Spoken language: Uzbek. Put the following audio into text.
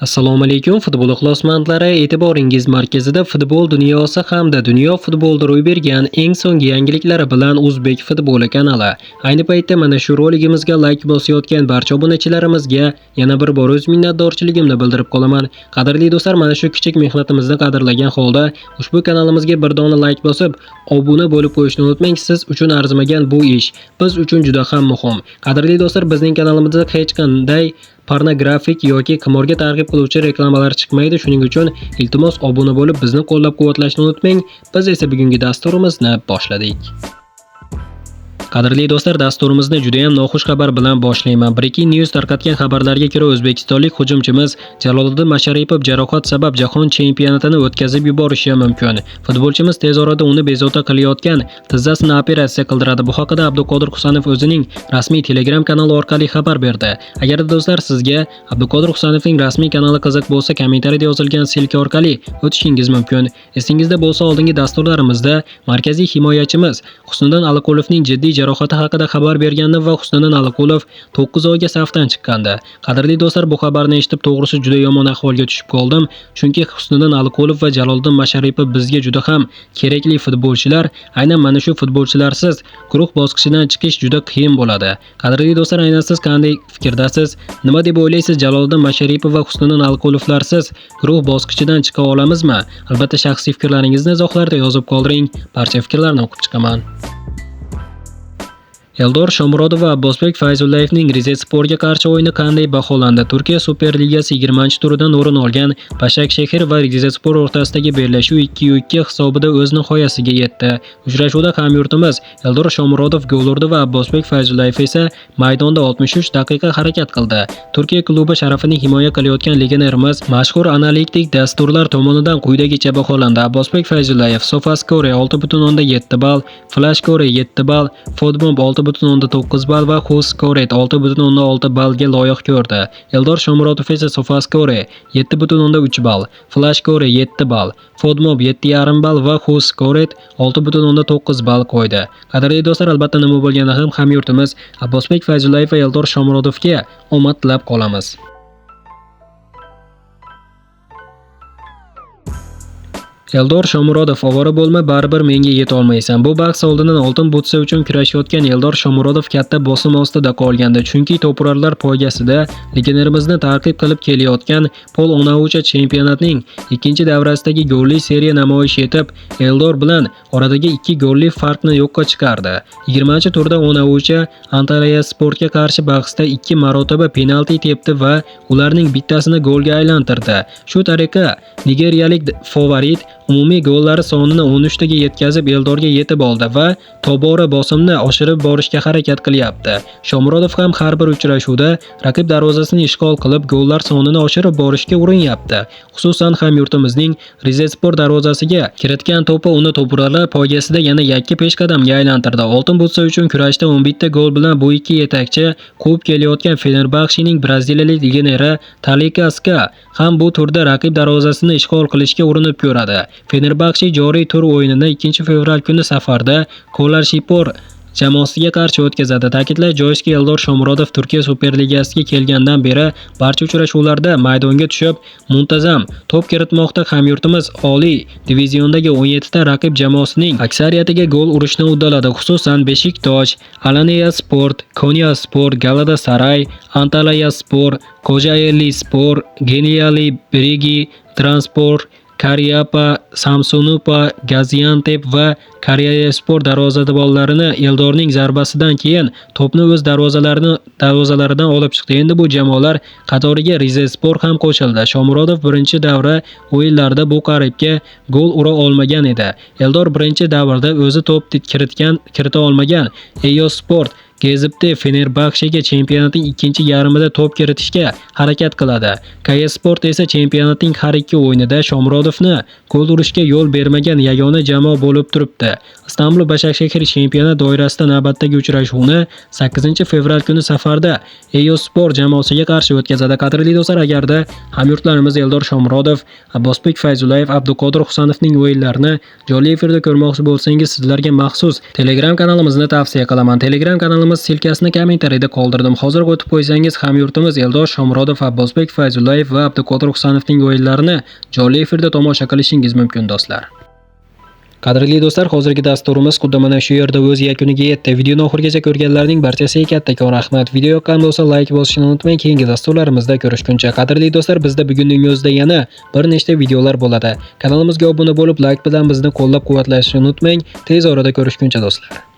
Assalomu alaykum futbol ixlosmandlari, e'tiboringiz markazida futbol dunyosi hamda dunyo futbolida ro'y bergan eng so'nggi yangiliklar bilan O'zbek futboli kanali. Ayni paytda mana shu roligimizga like bosayotgan barcha obunachilarimizga yana bir bor o'z minnatdorchiligimni bildirib qolaman. Qadrli do'stlar, mana shu kichik mehnatimizni qadrlagan holda ushbu kanalimizga bir dona like bosib, obuna bo'lib qo'yishni unutmang. Siz uchun arzimagan bu ish biz uchun juda ham muhim. Qadrli do'stlar, bizning kanalimizda hech qanday pornografik yoki qimorga targ'ib qiluvchi reklamalar chiqmaydi. Shuning uchun iltimos obuna bo'lib bizni qo'llab-quvvatlashni unutmang. Biz esa bugungi dasturimizni boshladik. Qadrli do'stlar, dasturimizni juda ham noxush xabar bilan boshlayman. Breaking News tarqatgan xabarlarga ko'ra, o'zbekistonlik hujumchimiz Jaloliddin Masharipov jarohat sabab jahon chempionatini o'tkazib yuborishi mumkin. Futbolchimiz tez orada uni bezovta qilayotgan tizzasini operatsiya qildiradi. Bu haqida Abduqodir Husanov o'zining rasmiy Telegram kanali orqali xabar berdi. Agar do'stlar sizga Abduqodir Husanovning rasmiy kanali qiziq bo'lsa, kommentariyada yozilgan silka orqali o'tishingiz mumkin. Esingizda bo'lsa, oldingi dasturlarimizda markaziy himoyachimiz Husniddin Aliqulovning jiddiy jarohati haqida xabar bergandi va Husniddin Aliqulov 9 oyga safdan chiqqandi. Qadrli do'stlar, bu xabarni eshitib to'g'risi juda yomon ahvolga tushib qoldim. Chunki Husniddin Aliqulov va Jaloliddin Masharipov bizga juda ham kerakli futbolchilar. Aynan mana shu futbolchilarsiz guruh bosqichidan chiqish juda qiyin bo'ladi. Qadrli do'stlar, aynan siz qanday fikrdasiz? Nima deb o'ylaysiz? Jaloliddin Masharipov va Husniddin Aliqulovlarsiz guruh bosqichidan chiqa olamizmi? Albatta shaxsiy fikrlaringizni izohlarda yozib qoldiring. Barcha fikrlarni o'qib chiqaman. Eldor Shomurodov va Abbosbek Fayzullayevning Rizesporga qarshi o'yini qanday baholandi? Turkiya Superligasi 20-turidan o'rin olgan Başakşehir va Rizespor o'rtasidagi bellashuv 2-2 hisobida o'z nihoyasiga yetdi. Uchrashuvda hamyurtimiz Eldor Shomurodov gol urdi va Abbosbek Fayzullayev esa maydonda 63 daqiqa harakat qildi. Turkiya klubi sharafini himoya qilayotgan legionerimiz mashhur analitik dasturlar tomonidan quyidagicha baholandi. Abbosbek Fayzullayev SofaScore 6.7 ball, FlashScore 7 ball, Fotbomb 6.9 ball va WhoScored 6.6 ballga loyiq ko'rdi. Eldor Shomurodov esa SofaScore 7.3 ball, FlashScore 7 ball, Fotmob 7.5 ball va WhoScored 6.9 ball qo'ydi. Qadrli do'stlar, albatta nima bo'lganda ham hamyurtimiz Abbosbek Fayzullayev va Eldor Shomurodovga omad tilab qolamiz. Eldor Shomurodov, ovora bo'lma, baribir menga yeta olmaysan. Bu bahs oldidan oltin butsa uchun kurashayotgan Eldor Shomurodov katta bosim ostida qolgandi. Chunki to'purarlar poygasida legionerimizni ta'qib qilib kelayotgan Pol Onaucha chempionatning ikkinchi davrasidagi golli seriya namoyish etib, Eldor bilan oradagi 2 golli farqni yo'qqa chiqardi. 20-turda Onaucha Antalyasportga qarshi bahsda 2 marotaba penalti tepdi va ularning bittasini golga aylantirdi. Shu tariqa nigeriyalik favorit umumiy gollari sonini 13 taga yetkazib Eldorga yetib oldi va tobora bosimni oshirib borishga harakat qilyapti. Shomurodov ham har bir uchrashuvda raqib darvozasini ishg'ol qilib gollar sonini oshirib borishga urinyapti. Xususan hamyurtimizning Rizespor darvozasiga kiritgan to'pi uni to'purarlar poygasida yana yakka peshqadamga aylantirdi. Oltin butsa uchun kurashda 11 ta gol bilan bu ikki yetakchi quvib kelayotgan Fenerbahchening braziliyalik legioneri Talikaska ham bu turda raqib darvozasini ishg'ol qilishga urinib ko'radi. Fenerbahche joriy tur o'yinini 2-fevral kuni safarda Kolarshipor jamoasiga qarshi o'tkazadi. Ta'kidlash joizki, Eldor Shomurodov Turkiya Superligasiga kelgandan beri barcha uchrashuvlarda maydonga tushib, muntazam to'p kiritmoqda. Hamyurtimiz oliy diviziondagi 17 ta raqib jamoasining aksariyatiga gol urishni uddaladi. Xususan Beshiktosh, Alanyaspor, Konyaspor, Galatasaray, Antalyaspor, Kocaelispor, Geniali Birigi, Transport, Karyapa, Samsunupa, Gaziantep va Karyaspor darvozabonlarini Eldorning zarbasidan keyin to'pni o'z darvozalaridan olib chiqdi. Endi bu jamoalar qatoriga Rizespor ham qo'shildi. Shomurodov birinchi davra o'yinlarida bu qaribga gol ura olmagan edi. Eldor birinchi davrda o'zi to'p kirita olmagan Eyosport Gezibdi Fenerbahchega chempionatning ikkinchi yarmida to'p kiritishga harakat qiladi. Kayasport esa chempionatning har ikki o'yinida Shomurodovni gol urishga yo'l bermagan yagona jamoa bo'lib turibdi. Istanbul Başakşehir chempionat doirasida navbatdagi uchrashuvni 8-fevral kuni safarda Eyospor jamoasiga qarshi o'tkazadi. Qadrli do'stlar, agarda hamyurtlarimiz Eldor Shomurodov, Abbosbek Fayzullayev, Abduqodir Husanovning o'yinlarini jonli efirda ko'rmoqchi bo'lsangiz, sizlarga maxsus Telegram kanalimizni tavsiya qilaman. Telegram kanalimiz videolarimiz silkasini kommentariyada qoldirdim. Hozir o'tib qo'ysangiz hamyurtimiz Eldor Shomurodov, Abbosbek Fayzullayev va Abduqodir Husanovning o'yinlarini jonli efirda tomosha qilishingiz mumkin do'stlar. Qadrli do'stlar, hozirgi dasturimiz xuddi mana shu yerda o'z yakuniga yetdi. Videoni oxirigacha ko'rganlarning barchasiga kattakon rahmat. Video yoqqan bo'lsa like bosishni unutmang. Keyingi dasturlarimizda ko'rishguncha. Qadrli do'stlar, bizda bugunning o'zida yana bir nechta videolar bo'ladi. Kanalimizga obuna bo'lib, like bilan bizni qo'llab-quvvatlashni unutmang. Tez orada ko'rishguncha do'stlar.